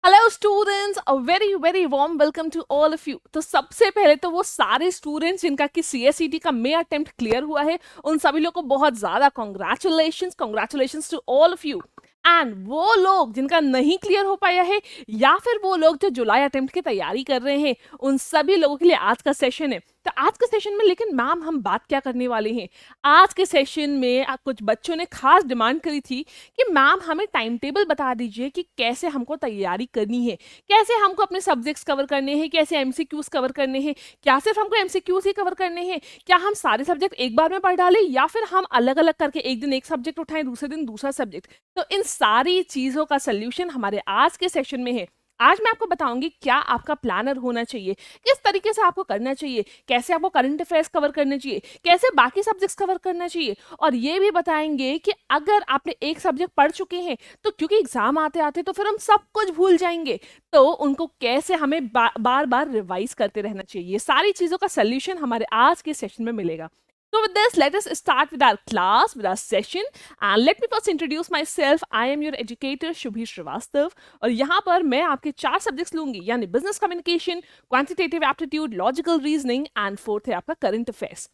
Hello students, a very very warm welcome to all of you. तो सबसे पहले तो वो सारे स्टूडेंट्स जिनका कि सीएसईटी का मे अटेम्प्ट क्लियर हुआ है, उन सभी लोगों को बहुत ज्यादा congratulations to all of you. And वो लोग जिनका नहीं क्लियर हो पाया है, या फिर वो लोग जो जुलाई अटेम्प्ट की तैयारी कर रहे हैं, उन सभी लोगों के लिए आज का सेशन है। तो आज के सेशन में लेकिन मैम हम बात क्या करने वाले हैं? आज के सेशन में कुछ बच्चों ने खास डिमांड करी थी कि मैम हमें टाइम टेबल बता दीजिए कि कैसे हमको तैयारी करनी है, कैसे हमको अपने सब्जेक्ट्स कवर करने हैं, कैसे एमसीक्यूज कवर करने हैं, क्या सिर्फ हमको एमसीक्यूज ही कवर करने हैं, क्या हम सारे सब्जेक्ट एक बार में पढ़ डालें, या फिर हम अलग अलग करके एक दिन एक सब्जेक्ट उठाएं, दूसरे दिन दूसरा सब्जेक्ट। तो इन सारी चीजों का सोल्यूशन हमारे आज के सेशन में है। आज मैं आपको बताऊंगी क्या आपका प्लानर होना चाहिए, किस तरीके से आपको करना चाहिए, कैसे आपको करंट अफेयर्स कवर करने चाहिए, कैसे बाकी सब्जेक्ट्स कवर करना चाहिए, और ये भी बताएंगे कि अगर आपने एक सब्जेक्ट पढ़ चुके हैं तो क्योंकि एग्जाम आते आते तो फिर हम सब कुछ भूल जाएंगे, तो उनको कैसे हमें बार बार रिवाइज करते रहना चाहिए। सारी चीजों का सोल्यूशन हमारे आज के सेशन में मिलेगा। So with this, let us start with our class, with our session. And let me first introduce myself. I am your educator, Shubhi Srivastav. और यहाँ पर मैं आपके 4 सब्जेक्ट्स लूंगी, यानी business communication, quantitative aptitude, logical reasoning and fourth है आपका current affairs.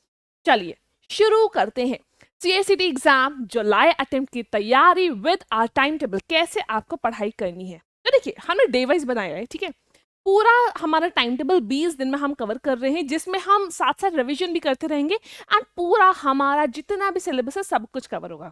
चलिए शुरू करते हैं। सीएसईटी एग्जाम जुलाई अटेम्प्ट की तैयारी विद आर टाइम टेबल, कैसे आपको पढ़ाई करनी है। तो देखिए हमने डे वाइज बनाया है, ठीक है। पूरा हमारा टाइम टेबल 20 दिन में हम कवर कर रहे हैं, जिसमें हम साथ साथ रिवीजन भी करते रहेंगे एंड पूरा हमारा जितना भी सिलेबस है सब कुछ कवर होगा।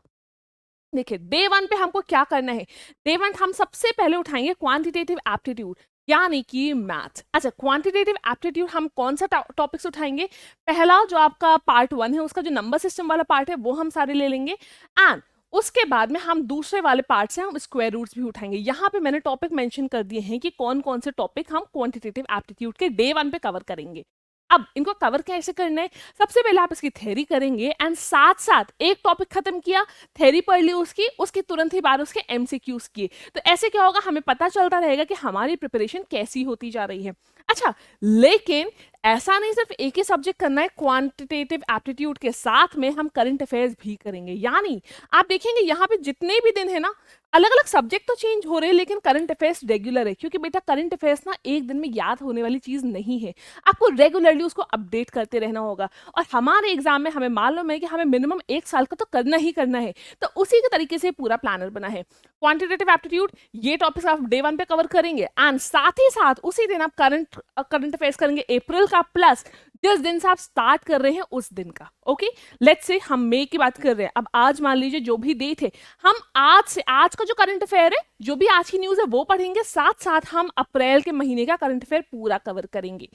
देखिए डे 1 पे हमको क्या करना है। डे 1 हम सबसे पहले उठाएंगे क्वांटिटेटिव एप्टीट्यूड, यानी कि मैथ। अच्छा, क्वांटिटेटिव एप्टीट्यूड हम कौन सा टॉपिक्स उठाएंगे? पहला जो आपका पार्ट 1 है, उसका जो नंबर सिस्टम वाला पार्ट है वो हम सारे ले लेंगे, एंड उसके बाद में हम दूसरे वाले पार्ट से हम स्क्वायर रूट्स भी उठाएंगे। यहाँ पे मैंने टॉपिक मेंशन कर दिए हैं कि कौन कौन से टॉपिक हम क्वांटिटेटिव एप्टीट्यूड के डे 1 पे कवर करेंगे। अब इनको कवर कैसे करना है? सबसे पहले आप इसकी थ्योरी करेंगे, एंड साथ साथ एक टॉपिक खत्म किया, थ्योरी पढ़ ली उसकी तुरंत ही बाद उसके एमसीक्यूज किए। तो ऐसे क्या होगा, हमें पता चलता रहेगा कि हमारी प्रिपरेशन कैसी होती जा रही है। अच्छा, लेकिन ऐसा नहीं सिर्फ एक ही सब्जेक्ट करना है, क्वांटिटेटिव एप्टीट्यूड के साथ में हम करंट अफेयर्स भी करेंगे। यानी आप देखेंगे यहाँ पे जितने भी दिन है ना, अलग अलग सब्जेक्ट तो चेंज हो रहे हैं, लेकिन करंट अफेयर्स रेगुलर है, क्योंकि बेटा करंट अफेयर्स ना एक दिन में याद होने वाली चीज नहीं है। आपको रेगुलरली उसको अपडेट करते रहना होगा, और हमारे एग्जाम में हमें मालूम है कि हमें मिनिमम 1 साल का तो करना ही करना है। तो उसी के तरीके से पूरा प्लानर बना है। क्वांटिटेटिव एप्टीट्यूड ये टॉपिक्स आप डे 1 पे कवर करेंगे, एंड साथ ही साथ उसी दिन आप करंट अफेयर्स करेंगे अप्रैल का, प्लस जिस दिन से आप स्टार्ट कर रहे हैं उस दिन का। ओके, लेट्स से हम मई की बात कर रहे हैं। अब आज मान लीजिए जो भी डेट है, हम आज का जो करंट अफेयर है, जो भी आज की न्यूज है वो पढ़ेंगे, साथ साथ हम अप्रैल के महीने का करंट अफेयर पूरा कवर करेंगे।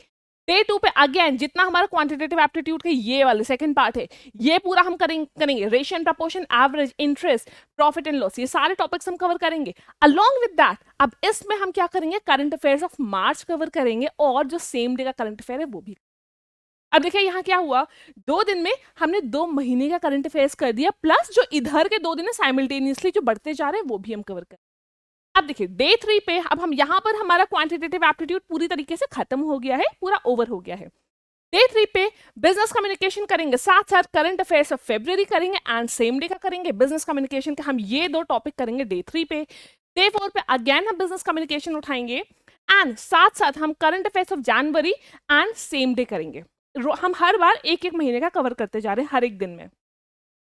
डे 2 पे अगेन जितना हमारा क्वांटिटेटिव एप्टीट्यूड के ये वाले सेकंड पार्ट है, ये पूरा हम करेंगे ratio and proportion, average, interest, profit and loss, ये सारे टॉपिक्स हम कवर करेंगे। अलोंग विद दैट अब इसमें हम क्या करेंगे, current affairs of March cover करेंगे, और जो सेम डे का करंट अफेयर है वो भी। अब देखिए यहाँ क्या हुआ, 2 दिन में हमने 2 महीने का करंट अफेयर्स कर दिया, प्लस जो इधर के 2 दिन है साइमल्टेनियसली जो बढ़ते जा रहे हैं वो भी हम कवर कर। अब देखिए डे 3 पे अब हम यहाँ पर हमारा क्वांटिटेटिव एप्टीट्यूड पूरी तरीके से खत्म हो गया है, पूरा ओवर हो गया है। डे 3 पे बिजनेस कम्युनिकेशन करेंगे, साथ साथ करंट अफेयर्स ऑफ फेब्रुअरी करेंगे, एंड सेम डे का करेंगे बिजनेस कम्युनिकेशन के, हम ये 2 टॉपिक करेंगे डे 3 पे। डे 4 पे अगेन हम बिजनेस कम्युनिकेशन उठाएंगे, एंड साथ साथ हम current affairs of January and same day करेंगे। हम हर बार एक एक महीने का कवर करते जा रहे हैं हर एक दिन में।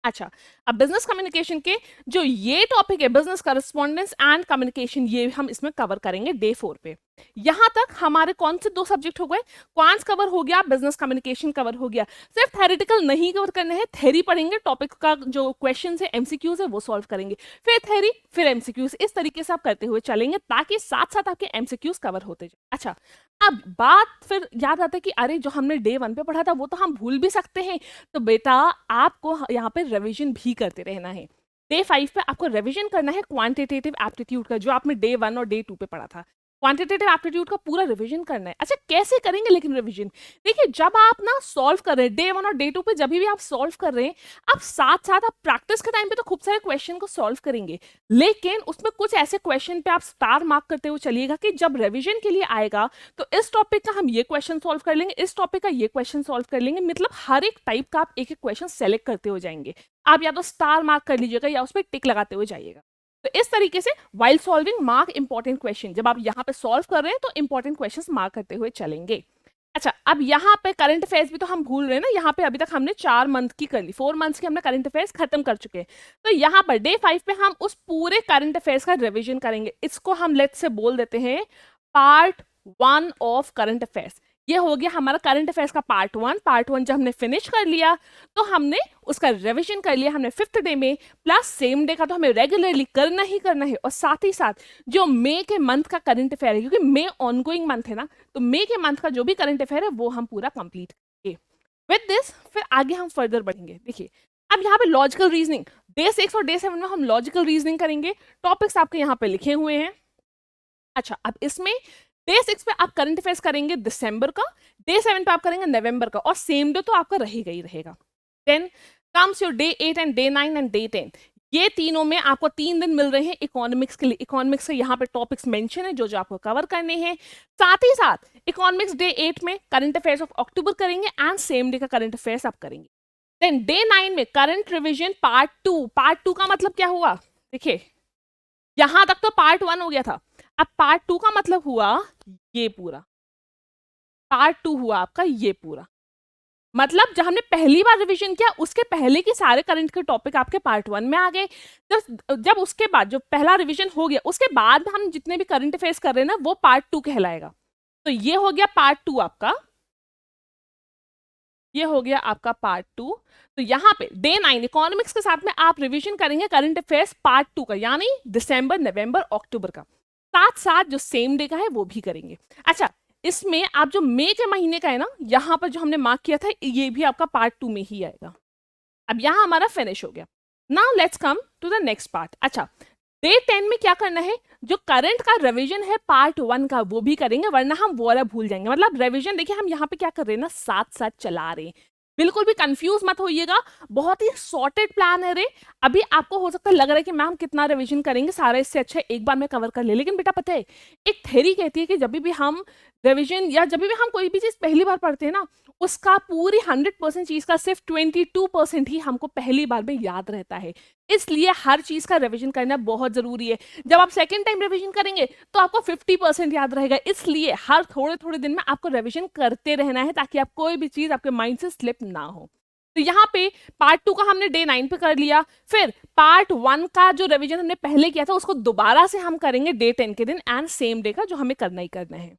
अच्छा, अब बिजनेस कम्युनिकेशन के जो ये टॉपिक है, बिजनेस करस्पॉन्डेंस एंड कम्युनिकेशन, ये हम इसमें कवर करेंगे डे 4 पे। यहां तक हमारे कौन से 2 सब्जेक्ट हो गए, क्वांट्स कवर हो गया, बिजनेस कम्युनिकेशन कवर हो गया। सिर्फ थेरेटिकल नहीं कवर करने हैं, थेरी पढ़ेंगे, टॉपिक का जो क्वेश्चन है, एमसीक्यूज है, वो सॉल्व करेंगे, फिर थेरी, फिर एमसीक्यूज, इस तरीके से आप करते हुए चलेंगे, ताकि साथ साथ आपके एमसीक्यूज कवर होते जाए। अच्छा, अब बात फिर याद आता है कि अरे जो हमने डे 1 पे पढ़ा था वो तो हम भूल भी सकते हैं। तो बेटा आपको यहाँ पे रिवीजन भी करते रहना है। डे 5 पे आपको रिवीजन करना है क्वांटिटेटिव एप्टीट्यूड का, जो आपने डे 1 और डे 2 पे पढ़ा था। क्वांटिटेटिव एप्टीट्यूड का पूरा रिवीजन करना है। अच्छा, कैसे करेंगे लेकिन रिवीजन? देखिए जब आप ना सॉल्व कर रहे हैं डे 1 और डे 2 पे, जब भी आप सॉल्व कर रहे हैं, आप साथ साथ आप प्रैक्टिस के टाइम पे तो खूब सारे क्वेश्चन को सॉल्व करेंगे, लेकिन उसमें कुछ ऐसे क्वेश्चन पे आप स्टार मार्क करते हुए चलिएगा कि जब रिवीजन के लिए आएगा तो इस टॉपिक का हम ये क्वेश्चन सॉल्व कर लेंगे, इस टॉपिक का ये क्वेश्चन सॉल्व कर लेंगे। मतलब हर एक टाइप का आप एक एक क्वेश्चन सेलेक्ट करते हो जाएंगे। आप या तो स्टार मार्क कर लीजिएगा या उस पर टिक लगाते हुए जाइएगा। तो इस तरीके से while solving mark important question, जब आप यहाँ पे सॉल्व कर रहे हैं तो इंपॉर्टेंट क्वेश्चंस मार्क करते हुए चलेंगे। अच्छा, अब यहाँ पे करंट अफेयर्स भी तो हम भूल रहे हैं ना, यहाँ पे अभी तक हमने 4 मंथ की कर ली, 4 मंथ्स की हमने करंट अफेयर्स खत्म कर चुके हैं। तो यहाँ पर डे 5 पे हम उस पूरे करंट अफेयर्स का रिवीजन करेंगे। इसको हम लेट्स से बोल देते हैं पार्ट 1 ऑफ करंट अफेयर्स। ये हो गया हमारा करंट अफेयर्स का पार्ट 1। पार्ट 1 जब हमने फिनिश कर लिया तो हमने उसका रिवीजन कर लिया हमने 5th डे में, प्लस सेम डे का तो हमें रेगुलरली करना ही करना है। और साथ ही साथ जो मई के मंथ का करंट अफेयर है, क्योंकि मई ऑनगोइंग मंथ है ना, तो मई के मंथ का जो भी करंट अफेयर है वो हम पूरा कंप्लीट करेंगे। विद दिस फिर आगे हम फर्दर बढ़ेंगे। देखिए अब यहाँ पे लॉजिकल रीजनिंग डे 6 और डे 7 में हम लॉजिकल रीजनिंग करेंगे। टॉपिक्स आपके यहाँ पे लिखे हुए हैं। अच्छा, अब इसमें डे 6 पे आप करंट अफेयर्स करेंगे दिसंबर का, डे 7 पे आप करेंगे नवंबर का, और सेम डे तो आपका रहेगा ही रहेगा। Then comes your day 8 and day 9 and day 10। ये तीनों में आपको 3 दिन मिल रहे हैं इकोनॉमिक्स के लिए। इकोनॉमिक्स के यहाँ पे टॉपिक्स मेंशन है जो जो आपको कवर करने हैं। साथ ही साथ इकोनॉमिक्स डे 8 में करंट अफेयर्स ऑफ अक्टूबर करेंगे एंड सेम डे का करंट अफेयर्स आप करेंगे। देन डे 9 में करंट रिविजन पार्ट 2। पार्ट 2 का मतलब क्या हुआ, देखिए यहां तक तो पार्ट 1 हो गया था, अब पार्ट 2 का मतलब हुआ ये पूरा। पार्ट 2 हुआ आपका ये पूरा, मतलब जब हमने पहली बार रिवीजन किया उसके पहले के सारे करंट के टॉपिक आपके पार्ट 1 में आ गए। जब उसके बाद जो पहला रिवीजन हो गया उसके बाद हम जितने भी करंट अफेयर्स कर रहे हैं ना वो पार्ट 2 कहलाएगा। तो ये हो गया पार्ट 2 आपका, ये हो गया आपका पार्ट 2। तो यहाँ पे डे 9 इकोनॉमिक्स के साथ में आप रिवीजन करेंगे करंट अफेयर्स पार्ट 2 का, यानी दिसंबर नवंबर अक्टूबर का। साथ साथ जो सेम डे का है वो भी करेंगे। अच्छा, इसमें आप जो मई के महीने का है ना, यहाँ पर जो हमने मार्क किया था ये भी आपका पार्ट 2 में ही आएगा। अब यहाँ हमारा फिनिश हो गया। Now let's come to the next part. अच्छा, डे 10 में क्या करना है, जो करंट का रिवीजन है पार्ट 1 का वो भी करेंगे, वरना हम वो वाला भूल जाएंगे। मतलब रिवीजन देखिए हम यहाँ पे क्या कर रहे हैं ना, साथ साथ चला रहे हैं। बिल्कुल भी कंफ्यूज मत होइएगा, बहुत ही सॉर्टेड प्लान है रे। अभी आपको हो सकता है लग रहा है कि मैम कितना रिवीजन करेंगे, सारा इससे अच्छा एक बार में कवर कर ले। लेकिन बेटा पता है, एक थ्योरी कहती है कि जब भी हम रिवीजन या जब भी हम कोई भी चीज पहली बार पढ़ते हैं ना, उसका पूरी 100% चीज का सिर्फ 22% ही हमको पहली बार में याद रहता है। इसलिए हर चीज का रिवीजन करना बहुत जरूरी है। जब आप सेकंड टाइम रिवीजन करेंगे तो आपको 50% याद रहेगा। इसलिए हर थोड़े थोड़े दिन में आपको रिवीजन करते रहना है ताकि आप कोई भी चीज आपके माइंड से स्लिप ना हो। तो यहाँ पे पार्ट 2 का हमने डे 9 पे कर लिया, फिर पार्ट 1 का जो रिवीजन हमने पहले किया था उसको दोबारा से हम करेंगे डे 10 के दिन एंड सेम डे का, जो हमें करना ही करना है।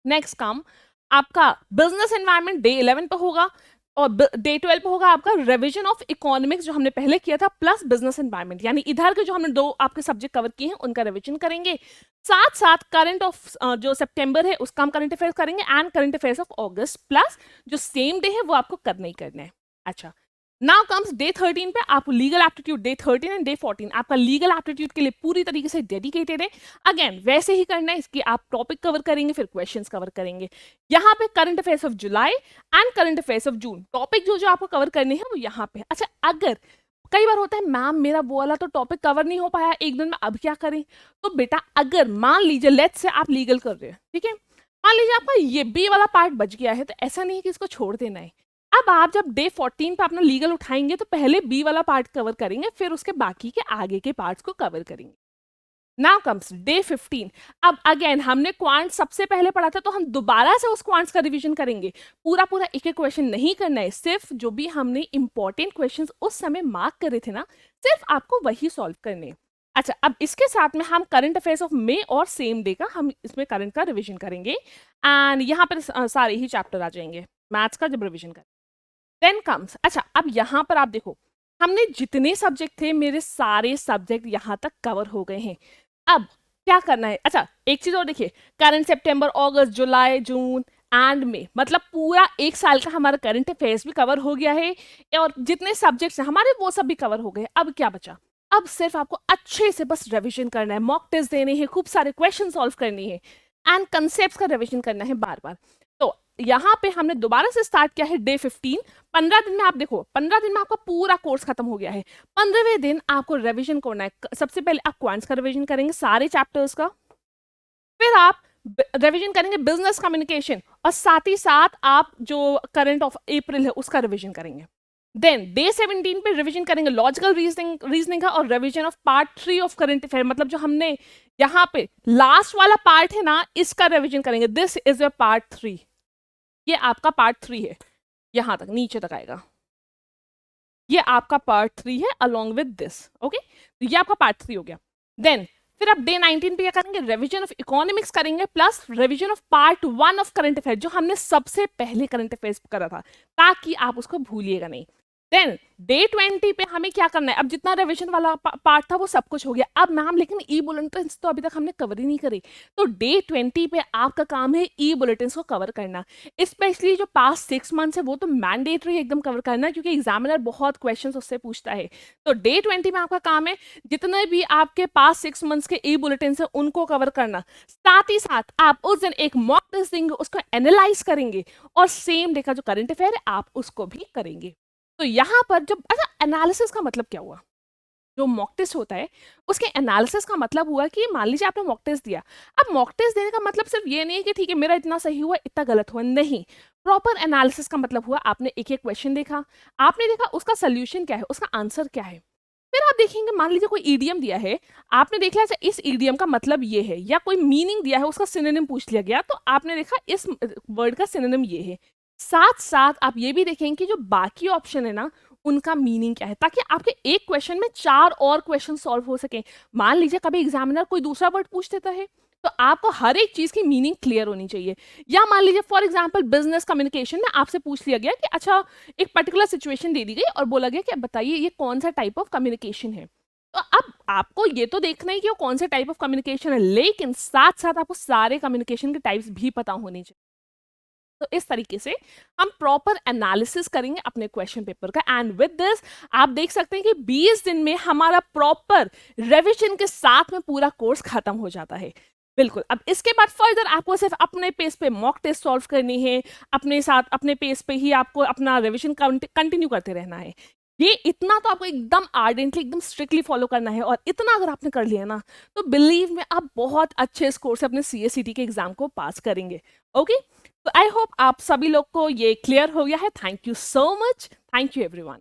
नेक्स्ट काम आपका बिजनेस एनवायरनमेंट डे 11 पे होगा, और डे 12 पे होगा आपका रिवीजन ऑफ इकोनॉमिक्स जो हमने पहले किया था प्लस बिजनेस एनवायरनमेंट, यानी इधर के जो हमने 2 आपके सब्जेक्ट कवर किए हैं उनका रिवीजन करेंगे। साथ साथ करंट ऑफ जो सितंबर है उसका हम करंट अफेयर्स करेंगे and current affairs of August, plus जो सेम डे है वो आपको करना ही करना है। अच्छा, नाउ कम्स डे 13 पे आप legal aptitude day 13 and day 14 आपका लीगल एप्टीट्यूड के लिए पूरी तरीके से डेडिकेटेड है। अगेन वैसे ही करना है, इसकी आप टॉपिक कवर करेंगे फिर क्वेश्चंस कवर करेंगे। यहाँ पे current affairs of July and current affairs of June topic जो जो आपको कवर करने हैं वो यहाँ पे। अच्छा, अगर कई बार होता है मैम मेरा वो वाला तो टॉपिक कवर नहीं हो पाया एक दिन में, अब क्या करें, तो बेटा अगर मान लीजिए लेट्स से आप लीगल कर रहे हैं, ठीक है, मान लीजिए आपका ये बी वाला पार्ट बच गया है, तो ऐसा नहीं है कि इसको छोड़ देना है। अब आप जब डे 14 पे अपना लीगल उठाएंगे तो पहले बी वाला पार्ट कवर करेंगे, फिर उसके बाकी के आगे के पार्ट्स को कवर करेंगे। Now comes day 15। अब अगेन हमने क्वांट सबसे पहले पढ़ा था, तो हम दोबारा से उस क्वांट्स का रिवीजन करेंगे। पूरा पूरा एक एक क्वेश्चन नहीं करना है, सिर्फ जो भी हमने इंपॉर्टेंट क्वेश्चंस उस समय मार्क करे थे ना, सिर्फ आपको वही सॉल्व करने हैं। अच्छा, अब इसके साथ में हम करंट अफेयर्स ऑफ मे और सेम डे का हम इसमें करंट का रिवीजन करेंगे एंड यहाँ पर सारे ही चैप्टर आ जाएंगे मैथ्स का जब रिवीजन करें। देन कम्स, अच्छा अब यहाँ पर आप देखो हमने जितने सब्जेक्ट थे मेरे सारे सब्जेक्ट यहाँ तक कवर हो गए हैं। अब क्या करना है, अच्छा एक चीज और देखिए, current September August July June and में, मतलब पूरा एक साल का हमारा करंट अफेयर्स भी कवर हो गया है और जितने सब्जेक्ट्स हैं हमारे वो सब भी कवर हो गए। अब क्या बचा, अब सिर्फ आपको अच्छे से बस रिवीजन करना है, मॉक टेस्ट देने हैं, खूब सारे क्वेश्चन सॉल्व करनी है एंड कंसेप्ट का रिवीजन करना है बार बार। तो यहाँ पे हमने दोबारा से स्टार्ट किया है डे 15। 15 दिन में आप देखो, 15 दिन में आपका पूरा कोर्स खत्म हो गया है। 15वें दिन आपको रिवीजन करना है। सबसे पहले आप क्वांट्स का रिवीजन करेंगे सारे चैप्टर्स का, फिर आप रिवीजन करेंगे बिजनेस कम्युनिकेशन, और साथ ही साथ आप जो करंट ऑफ अप्रैल है उसका रिवीजन करेंगे। देन डे 17 पे रिवीजन करेंगे लॉजिकल रीजनिंग का और revision of part 3 of current affair, मतलब जो हमने यहाँ पे लास्ट वाला पार्ट है ना, इसका रिवीजन करेंगे। दिस इज योर पार्ट 3, ये आपका पार्ट 3 है, यहां तक नीचे तक आएगा, ये आपका पार्ट 3 है अलोंग विद दिस। ओके, तो ये आपका पार्ट 3 हो गया। देन फिर आप डे 19 पे क्या करेंगे, रिवीजन ऑफ इकोनॉमिक्स करेंगे plus revision of part 1 of current affair, जो हमने सबसे पहले करंट अफेयर्स करा था, ताकि आप उसको भूलिएगा नहीं। देन डे 20 पे हमें क्या करना है, अब जितना रिवीजन वाला पार्ट था वो सब कुछ हो गया। अब मैम लेकिन ई बुलेटिन तो अभी तक हमने कवर ही नहीं करी, तो डे 20 पे आपका काम है ई बुलेटिन को कवर करना। स्पेशली जो पास्ट 6 मंथ्स है वो तो मैंडेटरी एकदम कवर करना, क्योंकि एग्जामिनर बहुत क्वेश्चंस उससे पूछता है। तो डे 20 में आपका काम है जितने भी आपके पास 6 मंथ्स के ई बुलेटिन है उनको कवर करना। साथ ही साथ आप उस दिन एक मॉक टेस्ट देंगे, उसको एनालाइज करेंगे, और सेम डे का जो करंट अफेयर है आप उसको भी करेंगे। तो यहाँ पर जब अच्छा एनालिसिस का मतलब क्या हुआ, जो मॉक टेस्ट होता है उसके एनालिसिस का मतलब हुआ कि मान लीजिए आपने मॉक टेस्ट दिया। अब मॉक टेस्ट देने का मतलब सिर्फ ये नहीं है कि ठीक है मेरा इतना सही हुआ इतना गलत हुआ, नहीं। प्रॉपर एनालिसिस का मतलब हुआ आपने एक एक क्वेश्चन देखा, आपने देखा उसका सोल्यूशन क्या है, उसका आंसर क्या है। फिर आप देखेंगे मान लीजिए कोई ईडियम दिया है, आपने देखा अच्छा इस ईडियम का मतलब ये है, या कोई मीनिंग दिया है उसका सिनोनिम पूछ लिया गया, तो आपने देखा इस वर्ड का सिनोनिम ये है। साथ साथ आप ये भी देखेंगे कि जो बाकी ऑप्शन है ना उनका मीनिंग क्या है, ताकि आपके एक क्वेश्चन में 4 और क्वेश्चन सॉल्व हो सके। मान लीजिए कभी एग्जामिनर कोई दूसरा वर्ड पूछ देता है, तो आपको हर एक चीज की मीनिंग क्लियर होनी चाहिए। या मान लीजिए फॉर एग्जांपल बिजनेस कम्युनिकेशन में आपसे पूछ लिया गया कि अच्छा एक पर्टिकुलर सिचुएशन दे दी गई और बोला गया कि बताइए ये कौन सा टाइप ऑफ कम्युनिकेशन है। तो अब आपको ये तो देखना है कि वो कौन से टाइप ऑफ कम्युनिकेशन है, लेकिन साथ साथ आपको सारे कम्युनिकेशन के टाइप्स भी पता होने चाहिए। तो इस तरीके से हम प्रॉपर एनालिसिस करेंगे अपने क्वेश्चन पेपर का। एंड विद दिस आप देख सकते हैं कि 20 दिन में हमारा प्रॉपर रिवीजन के साथ में पूरा कोर्स खत्म हो जाता है। बिल्कुल, अब इसके बाद फर्दर आपको सिर्फ अपने पेस पे मॉक टेस्ट सॉल्व करनी है, अपने साथ अपने पेस पे ही आपको अपना रिवीजन कंटिन्यू करते रहना है। ये इतना तो आपको एकदम आर्डेंटली एकदम स्ट्रिक्टली फॉलो करना है, और इतना अगर आपने कर लिया ना तो बिलीव में आप बहुत अच्छे स्कोर से अपने CSCT के एग्जाम को पास करेंगे। ओके, तो आई होप आप सभी लोग को ये क्लियर हो गया है। Thank you so much, thank you everyone.